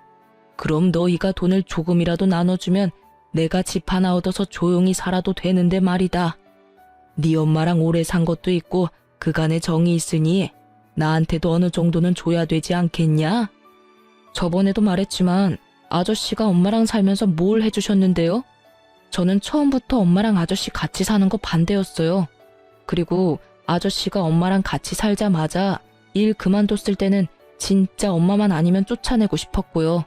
그럼 너희가 돈을 조금이라도 나눠주면 내가 집 하나 얻어서 조용히 살아도 되는데 말이다. 네 엄마랑 오래 산 것도 있고 그간의 정이 있으니 나한테도 어느 정도는 줘야 되지 않겠냐? 저번에도 말했지만 아저씨가 엄마랑 살면서 뭘 해주셨는데요? 저는 처음부터 엄마랑 아저씨 같이 사는 거 반대였어요. 그리고 아저씨가 엄마랑 같이 살자마자 일 그만뒀을 때는 진짜 엄마만 아니면 쫓아내고 싶었고요.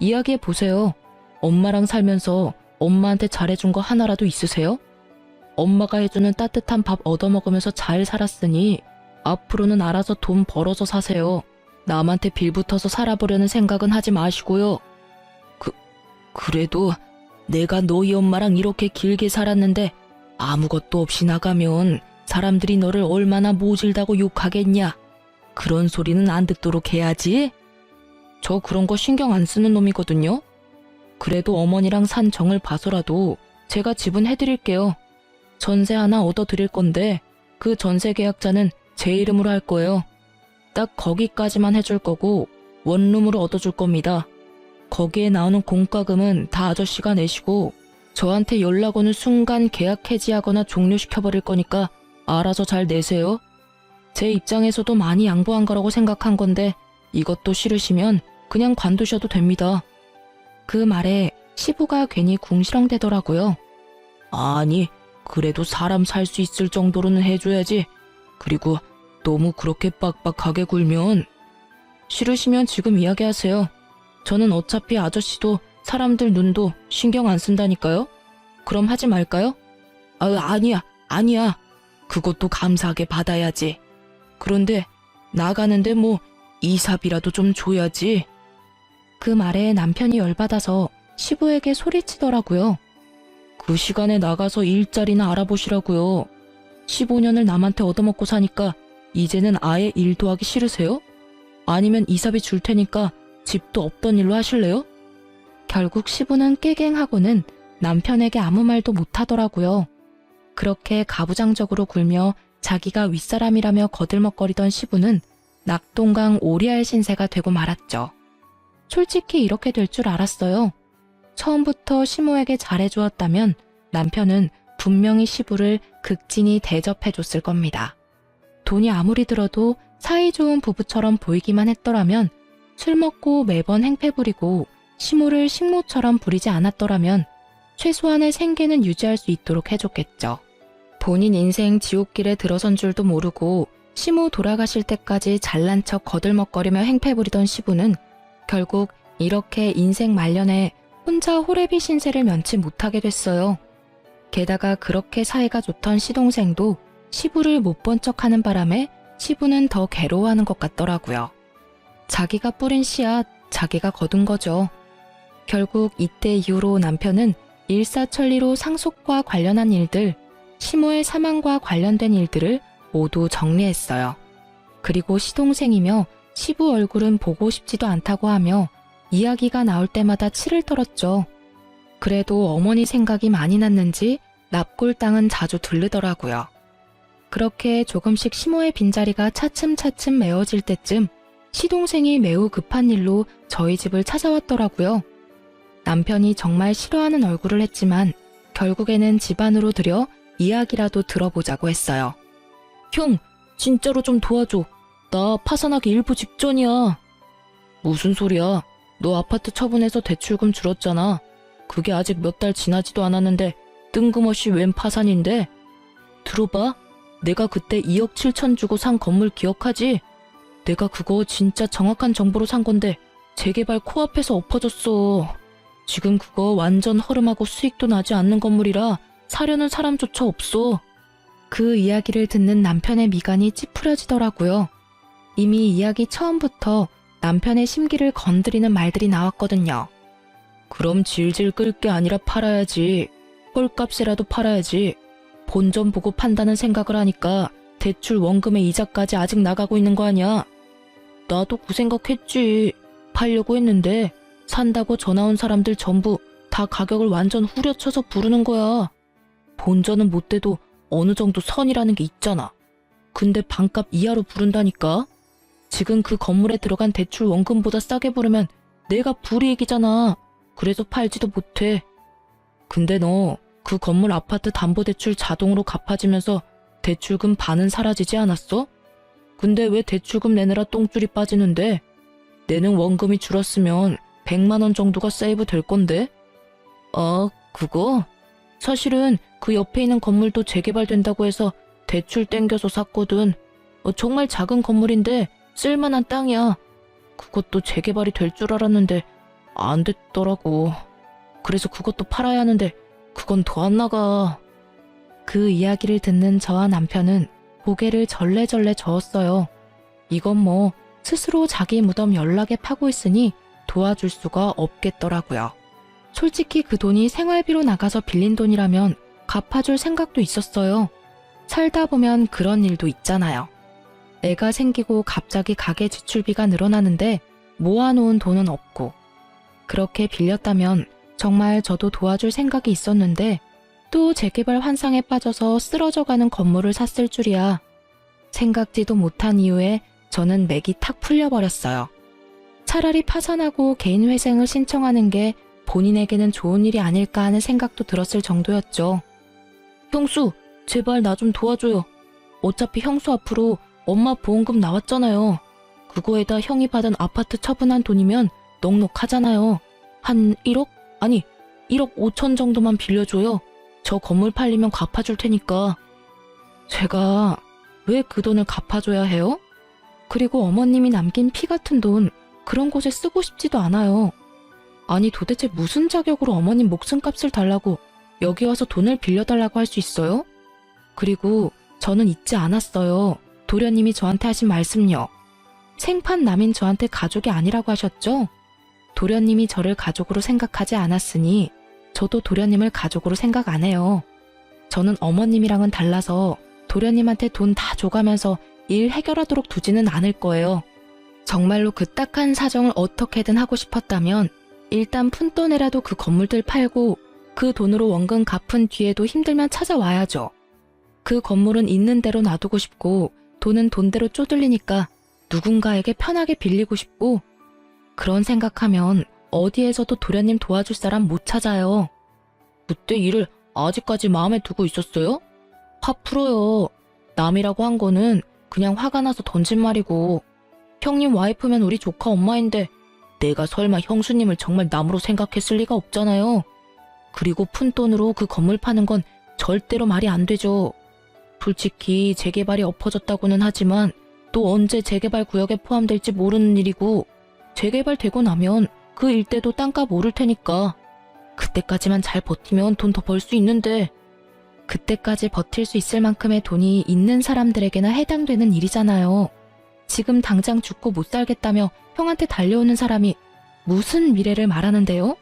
이야기해보세요. 엄마랑 살면서 엄마한테 잘해준 거 하나라도 있으세요? 엄마가 해주는 따뜻한 밥 얻어먹으면서 잘 살았으니 앞으로는 알아서 돈 벌어서 사세요. 남한테 빌붙어서 살아보려는 생각은 하지 마시고요. 그래도 내가 너희 엄마랑 이렇게 길게 살았는데 아무것도 없이 나가면 사람들이 너를 얼마나 모질다고 욕하겠냐. 그런 소리는 안 듣도록 해야지. 저 그런 거 신경 안 쓰는 놈이거든요. 그래도 어머니랑 산 정을 봐서라도 제가 지분해드릴게요. 전세 하나 얻어드릴 건데 그 전세 계약자는 제 이름으로 할 거예요. 딱 거기까지만 해줄 거고 원룸으로 얻어줄 겁니다. 거기에 나오는 공과금은 다 아저씨가 내시고 저한테 연락 오는 순간 계약 해지하거나 종료시켜버릴 거니까 알아서 잘 내세요. 제 입장에서도 많이 양보한 거라고 생각한 건데 이것도 싫으시면 그냥 관두셔도 됩니다. 그 말에 시부가 괜히 궁시렁대더라고요. 아니, 그래도 사람 살 수 있을 정도로는 해줘야지. 그리고 너무 그렇게 빡빡하게 굴면. 싫으시면 지금 이야기하세요. 저는 어차피 아저씨도 사람들 눈도 신경 안 쓴다니까요. 그럼 하지 말까요? 아니야. 그것도 감사하게 받아야지. 그런데 나가는데 뭐 이삽이라도 좀 줘야지. 그 말에 남편이 열받아서 시부에게 소리치더라고요. 그 시간에 나가서 일자리나 알아보시라고요. 15년을 남한테 얻어먹고 사니까 이제는 아예 일도 하기 싫으세요? 아니면 이삽이 줄 테니까 집도 없던 일로 하실래요? 결국 시부는 깨갱하고는 남편에게 아무 말도 못하더라고요. 그렇게 가부장적으로 굴며 자기가 윗사람이라며 거들먹거리던 시부는 낙동강 오리알 신세가 되고 말았죠. 솔직히 이렇게 될 줄 알았어요. 처음부터 시모에게 잘해주었다면 남편은 분명히 시부를 극진히 대접해줬을 겁니다. 돈이 아무리 들어도 사이좋은 부부처럼 보이기만 했더라면, 술 먹고 매번 행패 부리고 시모를 식모처럼 부리지 않았더라면 최소한의 생계는 유지할 수 있도록 해줬겠죠. 본인 인생 지옥길에 들어선 줄도 모르고 시모 돌아가실 때까지 잘난 척 거들먹거리며 행패 부리던 시부는 결국 이렇게 인생 말년에 혼자 호래비 신세를 면치 못하게 됐어요. 게다가 그렇게 사이가 좋던 시동생도 시부를 못 본 척하는 바람에 시부는 더 괴로워하는 것 같더라고요. 자기가 뿌린 씨앗, 자기가 거둔 거죠. 결국 이때 이후로 남편은 일사천리로 상속과 관련한 일들, 시모의 사망과 관련된 일들을 모두 정리했어요. 그리고 시동생이며 시부 얼굴은 보고 싶지도 않다고 하며 이야기가 나올 때마다 치를 떨었죠. 그래도 어머니 생각이 많이 났는지 납골 땅은 자주 들르더라고요. 그렇게 조금씩 시모의 빈자리가 차츰차츰 메워질 때쯤 시동생이 매우 급한 일로 저희 집을 찾아왔더라고요. 남편이 정말 싫어하는 얼굴을 했지만 결국에는 집 안으로 들여 이야기라도 들어보자고 했어요. 형, 진짜로 좀 도와줘. 나 파산하기 일부 직전이야. 무슨 소리야? 너 아파트 처분해서 대출금 줄었잖아. 그게 아직 몇 달 지나지도 않았는데 뜬금없이 웬 파산인데? 들어봐. 내가 그때 2억 7천 주고 산 건물 기억하지? 내가 그거 진짜 정확한 정보로 산 건데 재개발 코앞에서 엎어졌어. 지금 그거 완전 허름하고 수익도 나지 않는 건물이라 사려는 사람조차 없어. 그 이야기를 듣는 남편의 미간이 찌푸려지더라고요. 이미 이야기 처음부터 남편의 심기를 건드리는 말들이 나왔거든요. 그럼 질질 끌 게 아니라 팔아야지. 헐값이라도 팔아야지. 본전 보고 판다는 생각을 하니까 대출 원금의 이자까지 아직 나가고 있는 거 아니야. 나도 그 생각했지. 팔려고 했는데 산다고 전화 온 사람들 전부 다 가격을 완전 후려쳐서 부르는 거야. 본전은 못 돼도 어느 정도 선이라는 게 있잖아. 근데 반값 이하로 부른다니까? 지금 그 건물에 들어간 대출 원금보다 싸게 부르면 내가 불이익이잖아. 그래서 팔지도 못해. 근데 너 그 건물 아파트 담보대출 자동으로 갚아지면서 대출금 반은 사라지지 않았어? 근데 왜 대출금 내느라 똥줄이 빠지는데? 내는 원금이 줄었으면 100만 원 정도가 세이브 될 건데? 그거? 사실은 그 옆에 있는 건물도 재개발된다고 해서 대출 땡겨서 샀거든. 정말 작은 건물인데 쓸만한 땅이야. 그것도 재개발이 될 줄 알았는데 안 됐더라고. 그래서 그것도 팔아야 하는데 그건 더 안 나가. 그 이야기를 듣는 저와 남편은 고개를 절레절레 저었어요. 이건 뭐 스스로 자기 무덤 연락에 파고 있으니 도와줄 수가 없겠더라고요. 솔직히 그 돈이 생활비로 나가서 빌린 돈이라면 갚아줄 생각도 있었어요. 살다 보면 그런 일도 있잖아요. 애가 생기고 갑자기 가계 지출비가 늘어나는데 모아놓은 돈은 없고, 그렇게 빌렸다면 정말 저도 도와줄 생각이 있었는데 또 재개발 환상에 빠져서 쓰러져가는 건물을 샀을 줄이야. 생각지도 못한 이유에 저는 맥이 탁 풀려버렸어요. 차라리 파산하고 개인회생을 신청하는 게 본인에게는 좋은 일이 아닐까 하는 생각도 들었을 정도였죠. 형수, 제발 나 좀 도와줘요. 어차피 형수 앞으로 엄마 보험금 나왔잖아요. 그거에다 형이 받은 아파트 처분한 돈이면 넉넉하잖아요. 한 1억? 아니, 1억 5천 정도만 빌려줘요. 저 건물 팔리면 갚아줄 테니까. 제가 왜 그 돈을 갚아줘야 해요? 그리고 어머님이 남긴 피 같은 돈, 그런 곳에 쓰고 싶지도 않아요. 아니 도대체 무슨 자격으로 어머님 목숨값을 달라고 여기 와서 돈을 빌려달라고 할 수 있어요? 그리고 저는 잊지 않았어요. 도련님이 저한테 하신 말씀요. 생판 남인 저한테 가족이 아니라고 하셨죠? 도련님이 저를 가족으로 생각하지 않았으니 저도 도련님을 가족으로 생각 안 해요. 저는 어머님이랑은 달라서 도련님한테 돈 다 줘가면서 일 해결하도록 두지는 않을 거예요. 정말로 그 딱한 사정을 어떻게든 하고 싶었다면 일단 푼돈에라도 그 건물들 팔고 그 돈으로 원금 갚은 뒤에도 힘들면 찾아와야죠. 그 건물은 있는 대로 놔두고 싶고 돈은 돈대로 쪼들리니까 누군가에게 편하게 빌리고 싶고, 그런 생각하면 어디에서도 도련님 도와줄 사람 못 찾아요. 그때 일을 아직까지 마음에 두고 있었어요? 화 풀어요. 남이라고 한 거는 그냥 화가 나서 던진 말이고, 형님 와이프면 우리 조카 엄마인데 내가 설마 형수님을 정말 남으로 생각했을 리가 없잖아요. 그리고 푼돈으로 그 건물 파는 건 절대로 말이 안 되죠. 솔직히 재개발이 엎어졌다고는 하지만 또 언제 재개발 구역에 포함될지 모르는 일이고, 재개발되고 나면 그 일대도 땅값 오를 테니까 그때까지만 잘 버티면 돈 더 벌 수 있는데, 그때까지 버틸 수 있을 만큼의 돈이 있는 사람들에게나 해당되는 일이잖아요. 지금 당장 죽고 못 살겠다며 형한테 달려오는 사람이 무슨 미래를 말하는데요?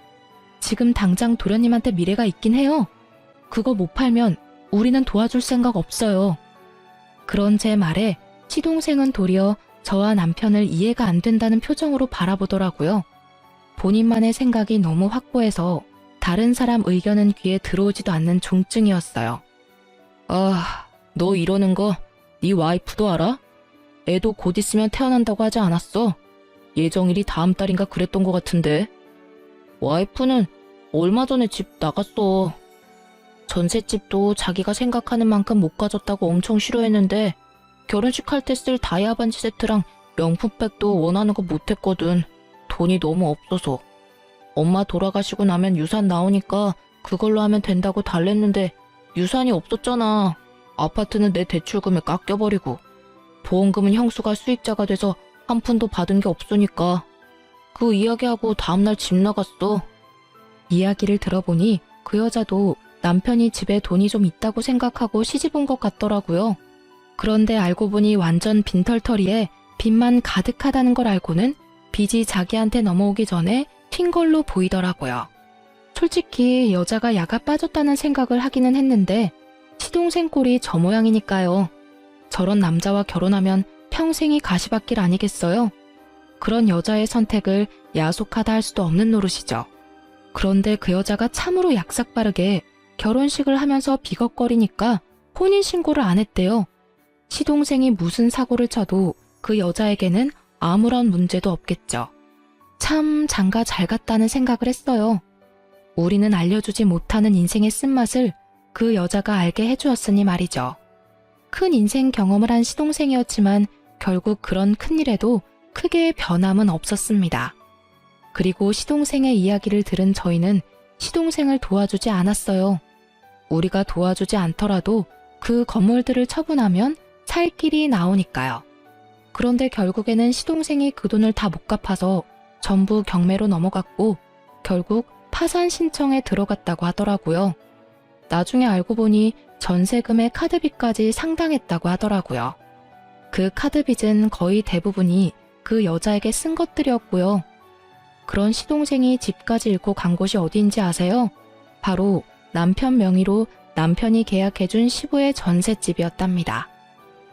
지금 당장 도련님한테 미래가 있긴 해요. 그거 못 팔면 우리는 도와줄 생각 없어요. 그런 제 말에 시동생은 도리어 저와 남편을 이해가 안 된다는 표정으로 바라보더라고요. 본인만의 생각이 너무 확고해서 다른 사람 의견은 귀에 들어오지도 않는 중증이었어요. 너 이러는 거 네 와이프도 알아? 애도 곧 있으면 태어난다고 하지 않았어? 예정일이 다음 달인가 그랬던 것 같은데. 와이프는 얼마 전에 집 나갔어. 전셋집도 자기가 생각하는 만큼 못 가졌다고 엄청 싫어했는데 결혼식 할 때 쓸 다이아 반지 세트랑 명품백도 원하는 거 못했거든. 돈이 너무 없어서. 엄마 돌아가시고 나면 유산 나오니까 그걸로 하면 된다고 달랬는데 유산이 없었잖아. 아파트는 내 대출금에 깎여버리고 보험금은 형수가 수익자가 돼서 한 푼도 받은 게 없으니까. 그 이야기하고 다음날 집 나갔어. 이야기를 들어보니 그 여자도 남편이 집에 돈이 좀 있다고 생각하고 시집 온 것 같더라고요. 그런데 알고 보니 완전 빈털터리에 빚만 가득하다는 걸 알고는 빚이 자기한테 넘어오기 전에 튄 걸로 보이더라고요. 솔직히 여자가 야가 빠졌다는 생각을 하기는 했는데 시동생 꼴이 저 모양이니까요. 저런 남자와 결혼하면 평생이 가시밭길 아니겠어요? 그런 여자의 선택을 야속하다 할 수도 없는 노릇이죠. 그런데 그 여자가 참으로 약삭빠르게 결혼식을 하면서 비걱거리니까 혼인신고를 안 했대요. 시동생이 무슨 사고를 쳐도 그 여자에게는 아무런 문제도 없겠죠. 참 장가 잘 갔다는 생각을 했어요. 우리는 알려주지 못하는 인생의 쓴맛을 그 여자가 알게 해주었으니 말이죠. 큰 인생 경험을 한 시동생이었지만 결국 그런 큰일에도 크게 변함은 없었습니다. 그리고 시동생의 이야기를 들은 저희는 시동생을 도와주지 않았어요. 우리가 도와주지 않더라도 그 건물들을 처분하면 살 길이 나오니까요. 그런데 결국에는 시동생이 그 돈을 다 못 갚아서 전부 경매로 넘어갔고 결국 파산 신청에 들어갔다고 하더라고요. 나중에 알고 보니 전세금의 카드빚까지 상당했다고 하더라고요. 그 카드빚은 거의 대부분이 그 여자에게 쓴 것들이었고요. 그런 시동생이 집까지 잃고 간 곳이 어디인지 아세요? 바로 남편 명의로 남편이 계약해준 시부의 전셋집이었답니다.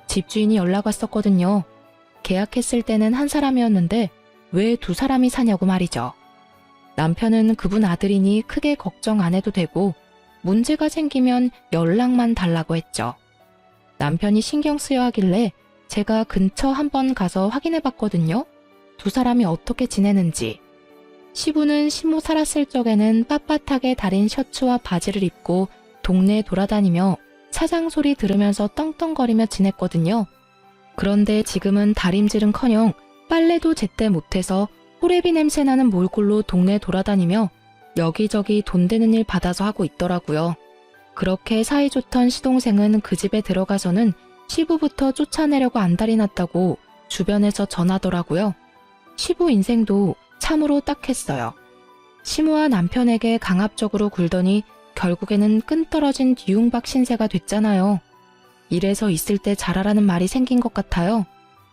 집주인이 연락 왔었거든요. 계약했을 때는 한 사람이었는데 왜 두 사람이 사냐고 말이죠. 남편은 그분 아들이니 크게 걱정 안 해도 되고 문제가 생기면 연락만 달라고 했죠. 남편이 신경 쓰여 하길래 제가 근처 한번 가서 확인해 봤거든요. 두 사람이 어떻게 지내는지. 시부는 시모 살았을 적에는 빳빳하게 다린 셔츠와 바지를 입고 동네에 돌아다니며 차장 소리 들으면서 떵떵거리며 지냈거든요. 그런데 지금은 다림질은커녕 빨래도 제때 못해서 호레비 냄새 나는 몰골로 동네 돌아다니며 여기저기 돈 되는 일 받아서 하고 있더라고요. 그렇게 사이좋던 시동생은 그 집에 들어가서는 시부부터 쫓아내려고 안달이 났다고 주변에서 전하더라고요. 시부 인생도 참으로 딱했어요. 시모와 남편에게 강압적으로 굴더니 결국에는 끈떨어진 뒤움박 신세가 됐잖아요. 이래서 있을 때 잘하라는 말이 생긴 것 같아요.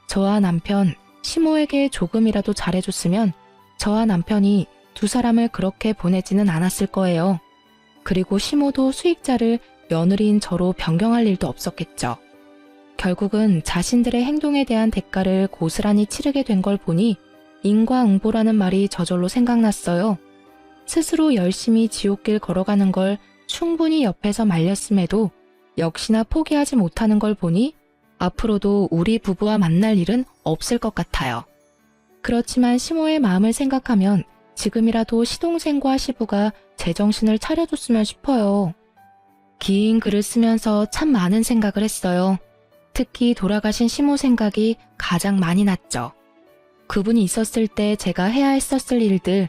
저와 남편, 시모에게 조금이라도 잘해줬으면 저와 남편이 두 사람을 그렇게 보내지는 않았을 거예요. 그리고 시모도 수익자를 며느리인 저로 변경할 일도 없었겠죠. 결국은 자신들의 행동에 대한 대가를 고스란히 치르게 된 걸 보니 인과응보라는 말이 저절로 생각났어요. 스스로 열심히 지옥길 걸어가는 걸 충분히 옆에서 말렸음에도 역시나 포기하지 못하는 걸 보니 앞으로도 우리 부부와 만날 일은 없을 것 같아요. 그렇지만 시모의 마음을 생각하면 지금이라도 시동생과 시부가 제정신을 차려줬으면 싶어요. 긴 글을 쓰면서 참 많은 생각을 했어요. 특히 돌아가신 시모 생각이 가장 많이 났죠. 그분이 있었을 때 제가 해야 했었을 일들,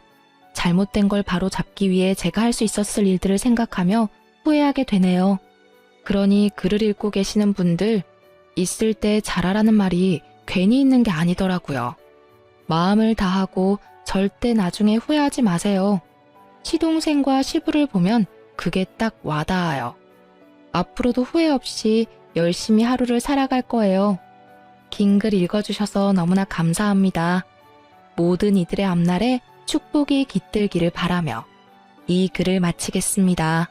잘못된 걸 바로 잡기 위해 제가 할 수 있었을 일들을 생각하며 후회하게 되네요. 그러니 글을 읽고 계시는 분들, 있을 때 잘하라는 말이 괜히 있는 게 아니더라고요. 마음을 다하고 절대 나중에 후회하지 마세요. 시동생과 시부를 보면 그게 딱 와닿아요. 앞으로도 후회 없이 열심히 하루를 살아갈 거예요. 긴 글 읽어주셔서 너무나 감사합니다. 모든 이들의 앞날에 축복이 깃들기를 바라며 이 글을 마치겠습니다.